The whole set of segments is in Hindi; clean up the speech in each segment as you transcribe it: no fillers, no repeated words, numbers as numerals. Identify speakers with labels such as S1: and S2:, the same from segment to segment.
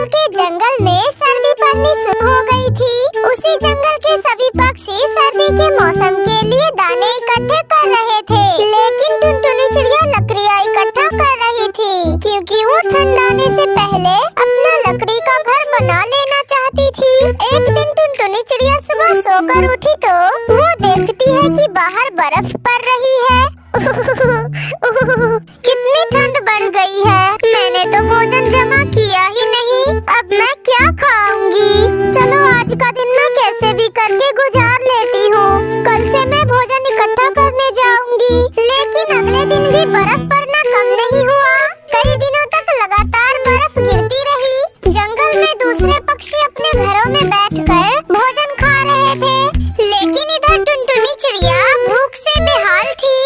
S1: के जंगल में सर्दी पड़नी शुरू हो गई थी। उसी जंगल के सभी पक्षी सर्दी के मौसम के लिए दाने इकट्ठे कर रहे थे, लेकिन टुनटुनी चिड़िया लकड़ियाँ इकट्ठा कर रही थी, क्योंकि वो ठंड आने से पहले अपना लकड़ी का घर बना लेना चाहती थी। एक दिन टुनटुनी चिड़िया सुबह सोकर उठी तो वो देखती है कि बाहर बर्फ पड़ रही है। कितनी ठंड बढ़ गई है। मैंने तो भोजन जमा किया ही नहीं, अब मैं क्या खाऊंगी। चलो आज का दिन मैं कैसे भी करके गुजार लेती हूँ। कल से मैं भोजन इकट्ठा करने जाऊंगी। लेकिन अगले दिन भी बर्फ पड़ना कम नहीं हुआ। कई दिनों तक लगातार बर्फ गिरती रही। जंगल में दूसरे पक्षी अपने घरों में बैठकर भोजन खा रहे थे, लेकिन इधर टुनटुनी चिड़िया भूख से बेहाल थी।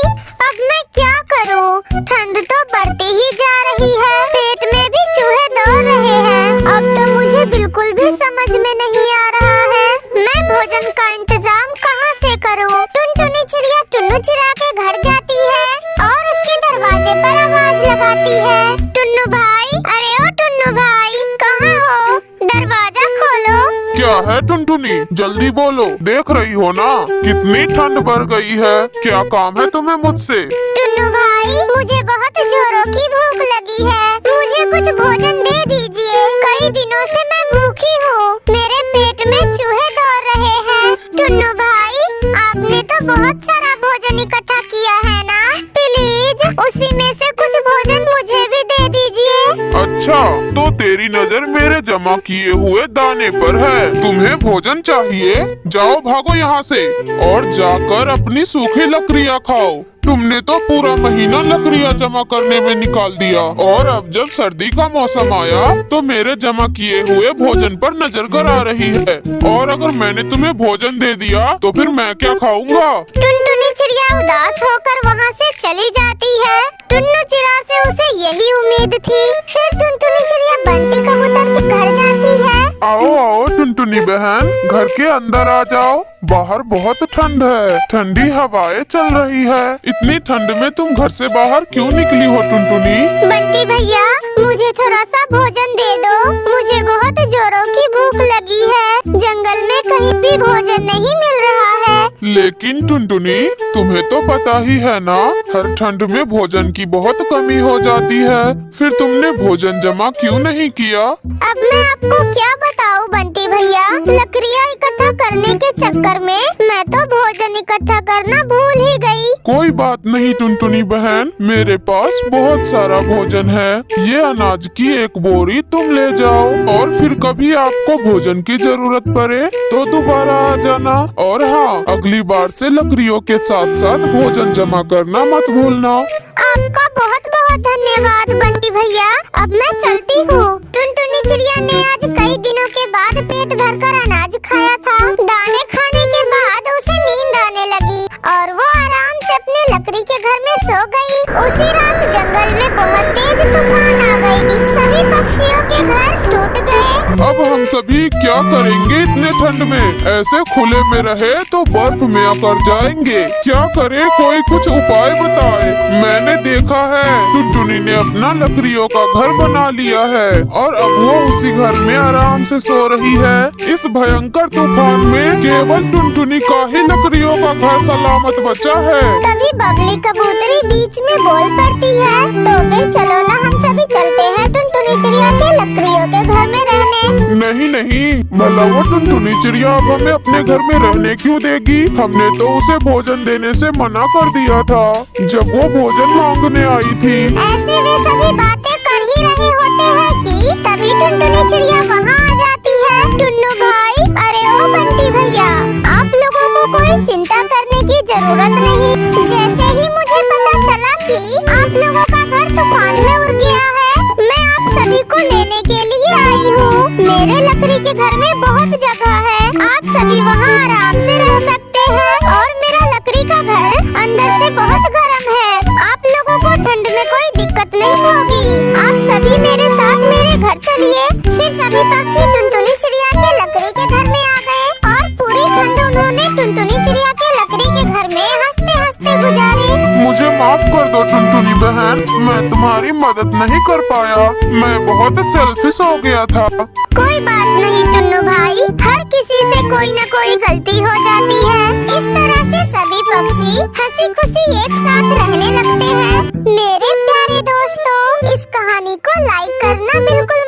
S1: अब मैं क्या करूं? ठंड तो बढ़ती ही जा रही है, पेट में भी चूहे दौड़ रहे हैं। अब तो मुझे बिल्कुल भी समझ में नहीं आ रहा है, मैं भोजन का इंतजाम कहाँ से करूं? टुनटुनी चिड़िया टुन्नू चिड़ा के घर जाती है और उसके दरवाजे पर आवाज लगाती है, टुन्नू भाई, अरे ओ टुन्नू भाई, कहाँ हो? दरवाजा खोलो।
S2: क्या है टुनटुनी, जल्दी बोलो, देख रही हो ना कितनी ठंड बढ़ गई है। क्या काम है तुम्हें मुझसे?
S1: टुन्नू भाई, मुझे बहुत जोरों की भूख लगी है, मुझे कुछ भोजन दे दीजिए। कई दिनों से मैं भूखी हूँ, मेरे पेट में चूहे दौड़ रहे हैं। टुन्नू भाई, आपने तो बहुत सारा भोजन इकट्ठा किया है ना, प्लीज उसी में से कुछ भोजन मुझे भी दे दीजिए।
S2: अच्छा, तो तेरी नजर मेरे जमा किए हुए दाने पर है। तुम्हें भोजन चाहिए? जाओ भागो यहाँ से और जाकर अपनी सूखी लकड़ियाँ खाओ। तुमने तो पूरा महीना लकड़ियाँ जमा करने में निकाल दिया और अब जब सर्दी का मौसम आया तो मेरे जमा किए हुए भोजन पर नजर गड़ा रही है। और अगर मैंने तुम्हें भोजन दे दिया तो फिर मैं क्या खाऊंगा?
S1: टुनटुनी चिड़िया उदास होकर वहाँ से चली जाती है। टुन्नू चिड़ा से उसे यही उम्मीद थी। फिर टुनटुनी चिड़िया बंटी कबूतर के घर जाती है।
S2: आओ आओ टुनटुनी बहन, घर के अंदर आ जाओ। बाहर बहुत ठंड है, ठंडी हवाएं चल रही है। इतनी ठंड में तुम घर से बाहर क्यों निकली हो टुनटुनी?
S1: बंटी भैया, मुझे थोड़ा सा भोजन दे दो, मुझे बहुत जोरों की भूख लगी है। जंगल में कहीं भी भोजन नहीं मिल रहा है।
S2: लेकिन टुनटुनी, तुम्हें तो पता ही है ना, हर ठंड में भोजन की बहुत कमी हो जाती है। फिर तुमने भोजन जमा क्यों नहीं किया?
S1: अब मैं आपको क्या बताऊं बंटी भैया, लकड़ियाँ इकट्ठा करने के चक्कर में मैं तो भोजन इकट्ठा करना भूल ही गई।
S2: कोई बात नहीं टुनटुनी बहन, मेरे पास बहुत सारा भोजन है। ये अनाज की एक बोरी तुम ले जाओ और फिर कभी आपको भोजन की जरूरत पड़े तो दोबारा आ जाना। और हाँ, अगली बार से लकड़ियों के साथ साथ भोजन जमा करना मत भूलना।
S1: आपका बहुत बहुत धन्यवाद बंटी भैया, अब मैं चलती हूँ। टुनटुनी चिड़िया ने आज कई दिनों के बाद पेट भरकर अनाज खाया था। दाने खाने के बाद उसे नींद आने लगी और वो आराम से अपने लकड़ी के घर में सो गई। उसी रात जंगल में बहुत तेज तूफान आ गई, सभी पक्षियों के घर टूट गए।
S2: अब हम सभी क्या करेंगे इतने ठंड में? ऐसे खुले में रहे तो बर्फ में आकर जाएंगे। क्या करे, कोई कुछ उपाय बताए। मैंने देखा है टुनटुनी ने अपना लकड़ियों का घर बना लिया है और अब वो उसी घर में आराम से सो रही है। इस भयंकर तूफान में केवल टुनटुनी का ही लकड़ियों का घर सलामत बचा है।
S1: तभी बबली कबूतरी बीच में बोल पड़ती है, तो फिर चलो ना हम सभी चलते हैं टुनटुनी चिड़िया के लकड़ियों के घर में रहने।
S2: नहीं नहीं, भला वो टुनटुनी चिड़िया अब हमें अपने घर में रहने क्यों देगी? हमने तो उसे भोजन देने से मना कर दिया था जब वो भोजन मांगने आई थी।
S1: ऐसे वे सभी बातें कर ही रहे होते हैं कि तभी टुनटुनी चिड़िया वहाँ आ जाती है। टुन्नू भाई, अरे ओ बंटी भैया, आप लोगों को कोई चिंता करने की जरूरत नहीं। जैसे ही मुझे पता चला कि आप लोगों का घर तूफान में उड़ गया है, मैं आप सभी को लेने के लिए आई हूँ। मेरे लकड़ी के घर में बहुत जगह है, आप सभी वहाँ आराम से रह सकते हैं और मेरा लकड़ी का घर अंदर से बहुत गर्म है। आप लोगों को ठंड में कोई दिक्कत नहीं होगी। आप सभी मेरे साथ मेरे घर चलिए। फिर सभी पक्षी टुनटुनी चिड़िया के लकड़ी के घर में आ गए और पूरी ठंड उन्होंने टुनटुनी चिड़िया के लकड़ी के घर में हंसते हंसते गुजारी।
S2: मुझे माफ कर दो टुनटुनी बहन, मैं तुम्हारी मदद मदद नहीं कर पाया। मैं बहुत सेल्फिश हो गया था।
S1: कोई बात नहीं चुन्नू भाई, हर किसी से कोई न कोई गलती हो जाती है। इस तरह से सभी पक्षी हंसी खुशी एक साथ रहने लगते हैं। मेरे प्यारे दोस्तों, इस कहानी को लाइक करना बिल्कुल